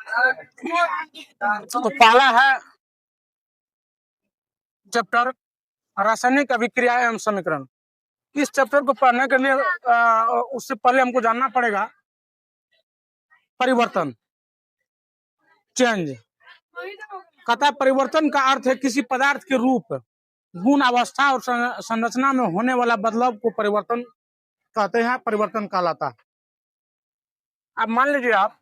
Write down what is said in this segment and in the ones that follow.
तो पहला है चैप्टर रासायनिक अभिक्रिया एवं समीकरण। इस चैप्टर को पढ़ने के लिए उससे पहले हमको जानना पड़ेगा परिवर्तन, चेंज। कहता है परिवर्तन का अर्थ है किसी पदार्थ के रूप, गुण, अवस्था और संरचना में होने वाला बदलाव को परिवर्तन कहते हैं, परिवर्तन कहलाता है। अब मान लीजिए आप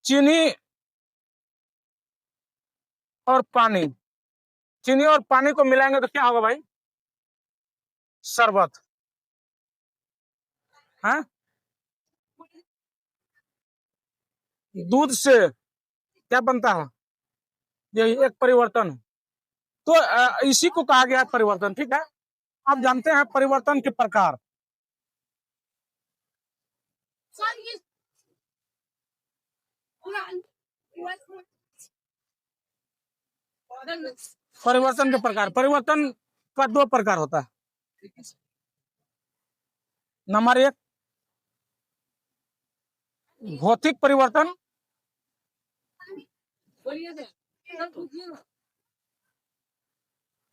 चीनी और पानी, चीनी और पानी को मिलाएंगे तो क्या होगा भाई? शरबत। हाँ, दूध से क्या बनता है? यही एक परिवर्तन है। तो इसी को कहा गया है परिवर्तन। ठीक है, आप जानते हैं परिवर्तन के प्रकार। परिवर्तन के प्रकार, परिवर्तन का दो प्रकार होता है। नंबर एक भौतिक परिवर्तन,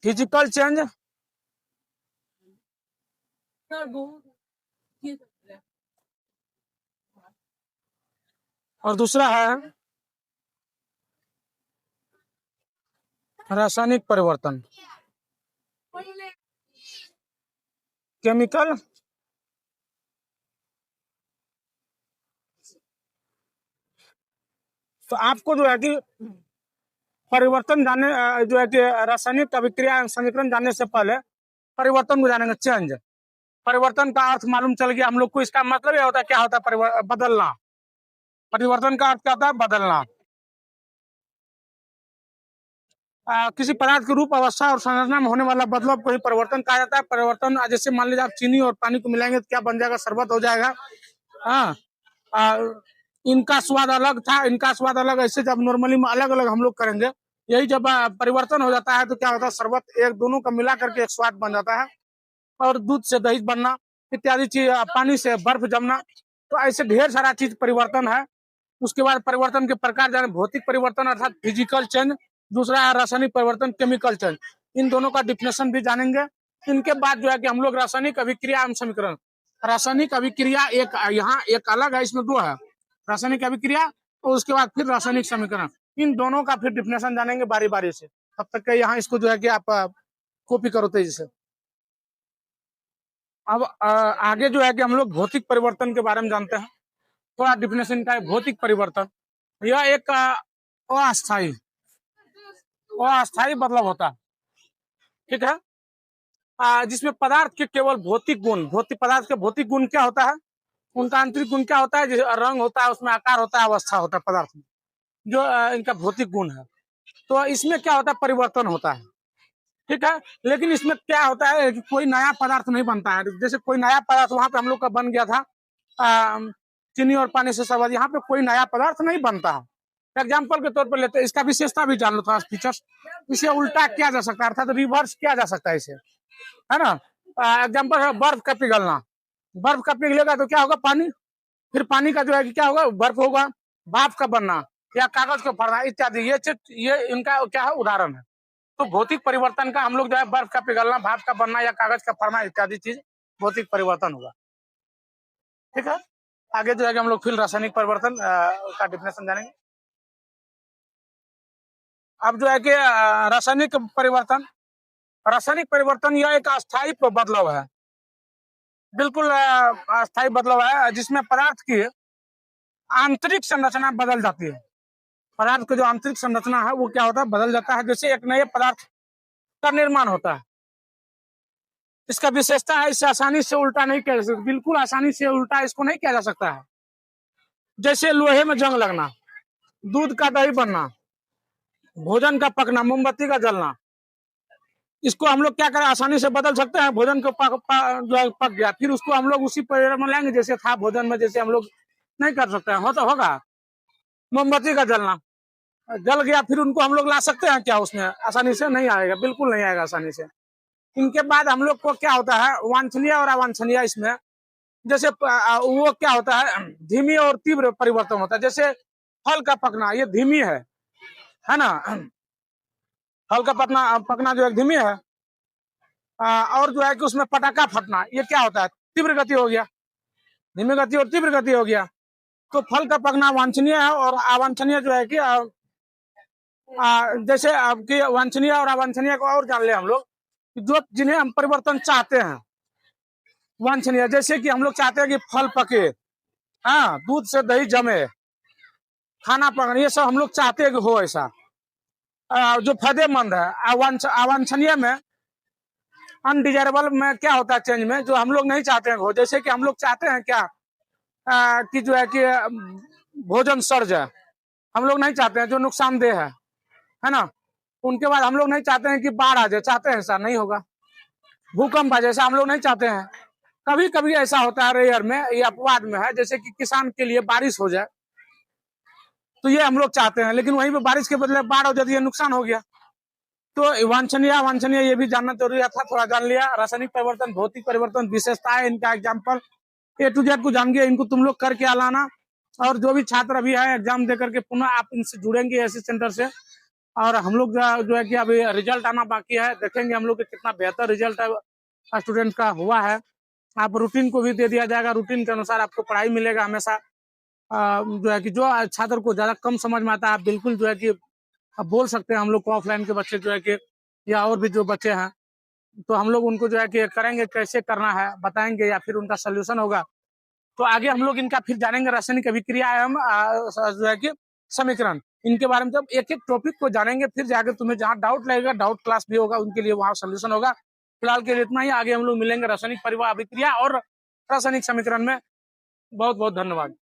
फिजिकल चेंज, और दूसरा है रासायनिक परिवर्तन, केमिकल तो आपको जो है कि परिवर्तन जानने, जो है कि रासायनिक अभिक्रिया समीकरण जानने से पहले परिवर्तन को जानेंगे, चेंज। परिवर्तन का अर्थ मालूम चल गया हम लोग को। इसका मतलब यह होता है, क्या होता है? बदलना। परिवर्तन का अर्थ क्या होता है? बदलना। किसी पदार्थ के रूप, अवस्था और संरचना में होने वाला बदलाव को ही परिवर्तन कहा जाता है। परिवर्तन जैसे मान लीजिए आप चीनी और पानी को मिलाएंगे तो क्या बन जाएगा? शरबत हो जाएगा। हाँ, इनका स्वाद अलग था, इनका स्वाद अलग। ऐसे जब नॉर्मली अलग अलग हम लोग करेंगे, यही जब परिवर्तन हो जाता है तो क्या होता है? शरबत, एक दोनों का मिला करके एक स्वाद बन जाता है। और दूध से दही बनना इत्यादि चीज, पानी से बर्फ जमना, तो ऐसे ढेर सारा चीज परिवर्तन है। उसके बाद परिवर्तन के प्रकार जाने, भौतिक परिवर्तन अर्थात फिजिकल चेंज, दूसरा है रासायनिक परिवर्तन, केमिकल चेंज। इन दोनों का डिफिनेशन भी जानेंगे। इनके बाद जो है कि हम लोग रासायनिक अभिक्रिया एवं समीकरण, रासायनिक अभिक्रिया एक यहाँ एक अलग है, इसमें दो है, रासायनिक अभिक्रिया और उसके बाद फिर रासायनिक समीकरण। इन दोनों का फिर डिफिनेशन जानेंगे बारी बारी से। तब तक के यहाँ इसको जो है कि आप कॉपी करो तेजी से। अब आगे जो है कि हम लोग भौतिक परिवर्तन के बारे में जानते हैं। थोड़ा डिफिनेशन का है भौतिक परिवर्तन। यह एक अस्थायी अस्थायी बदलाव होता है। ठीक है, जिसमें पदार्थ के केवल भौतिक गुण, भौतिक पदार्थ के भौतिक गुण क्या होता है? उनका आंतरिक गुण क्या होता है? जैसे रंग होता है, उसमें आकार होता है, अवस्था होता है पदार्थ में, जो इनका भौतिक गुण है। तो इसमें क्या होता है? परिवर्तन होता है। ठीक है, लेकिन इसमें क्या होता है कि कोई नया पदार्थ नहीं बनता है। जैसे कोई नया पदार्थ वहां पे हम लोग का बन गया था, चीनी और पानी से शरबत, यहाँ पे कोई नया पदार्थ नहीं बनता है। एग्जाम्पल के तौर पर लेते हैं, इसका विशेषता भी जान लो थोड़ा, फीचर्स। इसे उल्टा किया जा सकता है, अर्थात रिवर्स किया जा सकता है इसे, है ना। एग्जाम्पल है बर्फ का पिघलना। बर्फ का पिघलेगा तो क्या होगा? पानी। फिर पानी का जो है कि क्या होगा? बर्फ होगा। भाप का बनना या कागज को फटना इत्यादि, ये इनका क्या है? उदाहरण है। तो भौतिक परिवर्तन का हम लोग जो है बर्फ का पिघलना, भाप का बनना या कागज का फटना इत्यादि चीज भौतिक परिवर्तन होगा। ठीक है, आगे जो है कि हम लोग फिर रासायनिक परिवर्तन का डिफिनेशन जानेंगे। अब जो है कि रासायनिक परिवर्तन यह एक अस्थायी बदलाव है, बिल्कुल अस्थायी बदलाव है, जिसमें पदार्थ की आंतरिक संरचना बदल जाती है। पदार्थ की जो आंतरिक संरचना है वो क्या होता है? बदल जाता है। जैसे एक नए पदार्थ का निर्माण होता है। इसका विशेषता है इसे आसानी से उल्टा नहीं किया जा सकता, बिल्कुल आसानी से उल्टा इसको नहीं किया जा सकता है। जैसे लोहे में जंग लगना, दूध का दही बनना, भोजन का पकना, मोमबत्ती का जलना, इसको हम लोग क्या करें? आसानी से बदल सकते हैं। भोजन को जो पक गया, फिर उसको हम लोग उसी परिवार में लाएंगे जैसे था भोजन में, जैसे हम लोग नहीं कर सकते हैं। हो तो होगा। मोमबत्ती का जलना, जल गया, फिर उनको हम लोग ला सकते हैं क्या उसमें? आसानी से नहीं आएगा, बिल्कुल नहीं आएगा आसानी से। इनके बाद हम लोग को क्या होता है? वांछनीय और अवांछनीय। इसमें जैसे वो क्या होता है? धीमी और तीव्र परिवर्तन होता है। जैसे फल का पकना ये धीमी है ना। फल का पकना जो है धीमी है। और जो है कि उसमें पटाखा फटना ये क्या होता है, तीव्र गति हो गया। धीमी गति और तीव्र गति हो गया। तो फल का पकना वांछनीय है और अवांछनीय जो है कि जैसे आपकी वांछनीय और अवांछनीय को और जान ले हम लोग, जो जिन्हें हम परिवर्तन चाहते हैं वांछनीय, जैसे कि हम लोग चाहते हैं कि फल पके, हाँ, दूध से दही जमे, खाना पकने, ये सब हम लोग चाहते हैं कि हो ऐसा, जो फायदेमंद है। अवांछनीय में, अनडिजायरेबल में क्या होता है चेंज में, जो हम लोग नहीं चाहते हैं हो, जैसे कि हम लोग चाहते हैं क्या कि जो है कि भोजन सड़ जाए, हम लोग नहीं चाहते हैं, जो नुकसानदेह है ना। उनके बाद हम लोग नहीं चाहते हैं कि बाढ़ आ जाए, चाहते हैं ऐसा नहीं होगा। भूकंप आ जाए, ऐसा हम लोग नहीं चाहते हैं। कभी कभी ऐसा होता है रेयर में, ये अपवाद में है, जैसे कि किसान के लिए बारिश हो जाए तो ये हम लोग चाहते हैं, लेकिन वहीं पे बारिश के बदले बाढ़ हो जाती है, नुकसान हो गया। तो वांछनीय अवांछनीय ये भी जानना जरूरी था, थोड़ा जान लिया। रासायनिक परिवर्तन, भौतिक परिवर्तन, विशेषताएं, इनका एग्जाम्पल A to Z को जान गए, इनको तुम लोग करके आलाना। और जो भी छात्र अभी है एग्जाम दे करके पुनः आप इनसे जुड़ेंगे एसी सेंटर से, और हम लोग जो है कि अभी रिजल्ट आना बाकी है, देखेंगे हम लोग के कितना बेहतर रिजल्ट स्टूडेंट का हुआ है। आप रूटीन को भी दे दिया जाएगा, रूटीन के अनुसार आपको पढ़ाई मिलेगा हमेशा। जो है कि जो छात्र को ज्यादा कम समझ में आता है, आप बिल्कुल जो है कि अब बोल सकते हैं हम लोग को, ऑफलाइन के बच्चे जो है कि या और भी जो बच्चे हैं, तो हम लोग उनको जो है कि करेंगे, कैसे करना है बताएंगे, या फिर उनका सोल्यूशन होगा। तो आगे हम लोग इनका फिर जानेंगे रासायनिक अभिक्रिया एवं जो है कि समीकरण, इनके बारे में जब एक एक टॉपिक को जानेंगे, फिर जाकर तुम्हें जहाँ डाउट लगेगा, डाउट क्लास भी होगा, उनके लिए वहां सोल्यूशन होगा। फिलहाल के लिए इतना ही, आगे हम लोग मिलेंगे रासायनिक परिवार अभिक्रिया और रासायनिक समीकरण में। बहुत बहुत धन्यवाद।